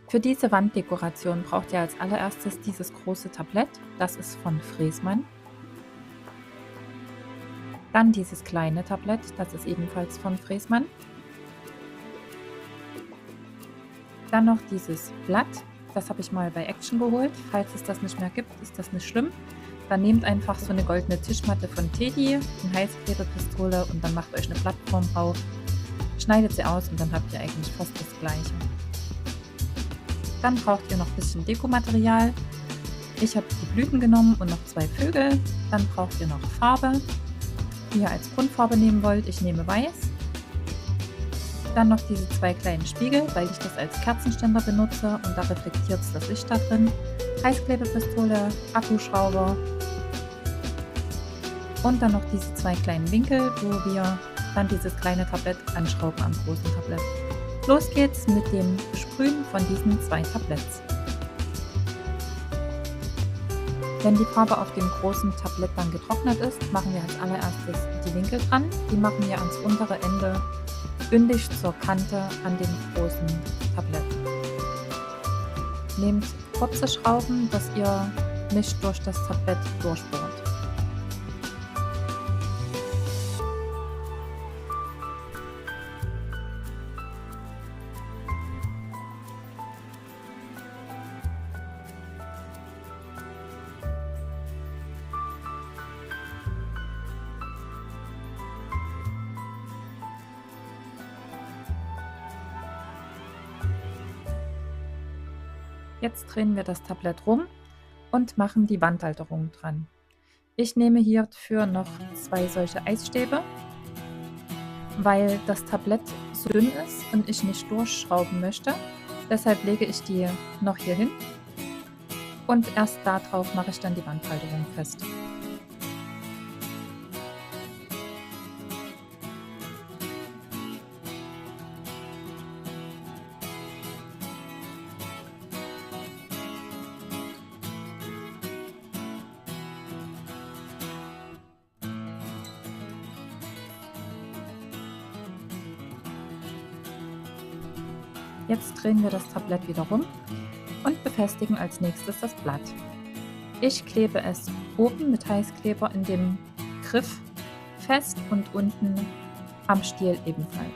Für diese Wanddekoration braucht ihr als allererstes dieses große Tablett, das ist von Fressmann. Dann dieses kleine Tablett, das ist ebenfalls von Fressmann. Dann noch dieses Blatt, das habe ich mal bei Action geholt. Falls es das nicht mehr gibt, ist das nicht schlimm. Dann nehmt einfach so eine goldene Tischmatte von Teddy, eine Heißklebepistole und dann macht euch eine Plattform drauf. Schneidet sie aus und dann habt ihr eigentlich fast das Gleiche. Dann braucht ihr noch ein bisschen Dekomaterial. Ich habe die Blüten genommen und noch 2 Vögel. Dann braucht ihr noch Farbe, die ihr als Grundfarbe nehmen wollt. Ich nehme weiß. Dann noch diese 2 kleinen Spiegel, weil ich das als Kerzenständer benutze und da reflektiert es das Licht da drin. Heißklebepistole, Akkuschrauber und dann noch diese 2 kleinen Winkel, wo wir dann dieses kleine Tablett anschrauben am großen Tablett. Los geht's mit dem Besprühen von diesen 2 Tabletts. Wenn die Farbe auf dem großen Tablett dann getrocknet ist, machen wir als allererstes die Winkel dran. Die machen wir ans untere Ende bündig zur Kante an dem großen Tablett. Nehmt kurze Schrauben, dass ihr nicht durch das Tablett durchbohrt. Jetzt drehen wir das Tablett rum und machen die Wandhalterung dran. Ich nehme hierfür noch 2 solche Eisstäbe, weil das Tablett so dünn ist und ich nicht durchschrauben möchte. Deshalb lege ich die noch hier hin und erst darauf mache ich dann die Wandhalterung fest. Jetzt drehen wir das Tablett wieder rum und befestigen als nächstes das Blatt. Ich klebe es oben mit Heißkleber in dem Griff fest und unten am Stiel ebenfalls.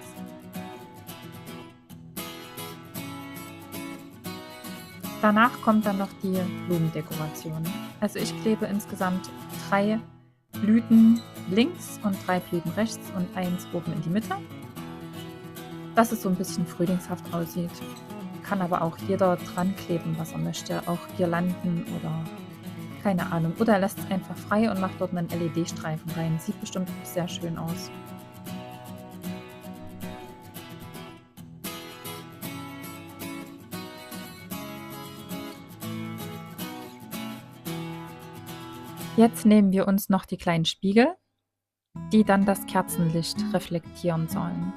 Danach kommt dann noch die Blumendekoration. Also ich klebe insgesamt 3 Blüten links und 3 Blüten rechts und 1 oben in die Mitte, dass es so ein bisschen frühlingshaft aussieht. Kann aber auch jeder dran kleben, was er möchte, auch Girlanden oder keine Ahnung. Oder er lässt es einfach frei und macht dort einen LED-Streifen rein. Sieht bestimmt auch sehr schön aus. Jetzt nehmen wir uns noch die kleinen Spiegel, die dann das Kerzenlicht reflektieren sollen.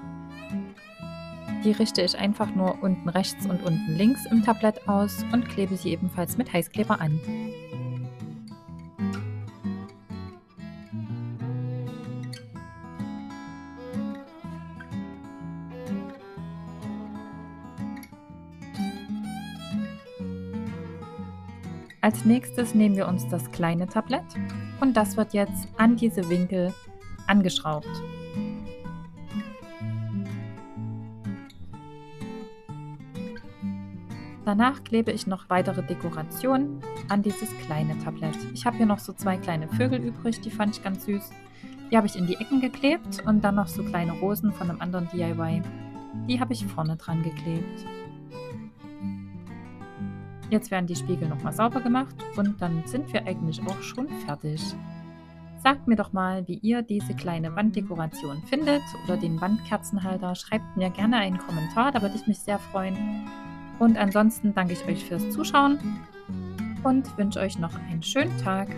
Die richte ich einfach nur unten rechts und unten links im Tablett aus und klebe sie ebenfalls mit Heißkleber an. Als nächstes nehmen wir uns das kleine Tablett und das wird jetzt an diese Winkel angeschraubt. Danach klebe ich noch weitere Dekorationen an dieses kleine Tablett. Ich habe hier noch so 2 kleine Vögel übrig, die fand ich ganz süß. Die habe ich in die Ecken geklebt und dann noch so kleine Rosen von einem anderen DIY. Die habe ich vorne dran geklebt. Jetzt werden die Spiegel nochmal sauber gemacht und dann sind wir eigentlich auch schon fertig. Sagt mir doch mal, wie ihr diese kleine Wanddekoration findet oder den Wandkerzenhalter. Schreibt mir gerne einen Kommentar, da würde ich mich sehr freuen. Und ansonsten danke ich euch fürs Zuschauen und wünsche euch noch einen schönen Tag.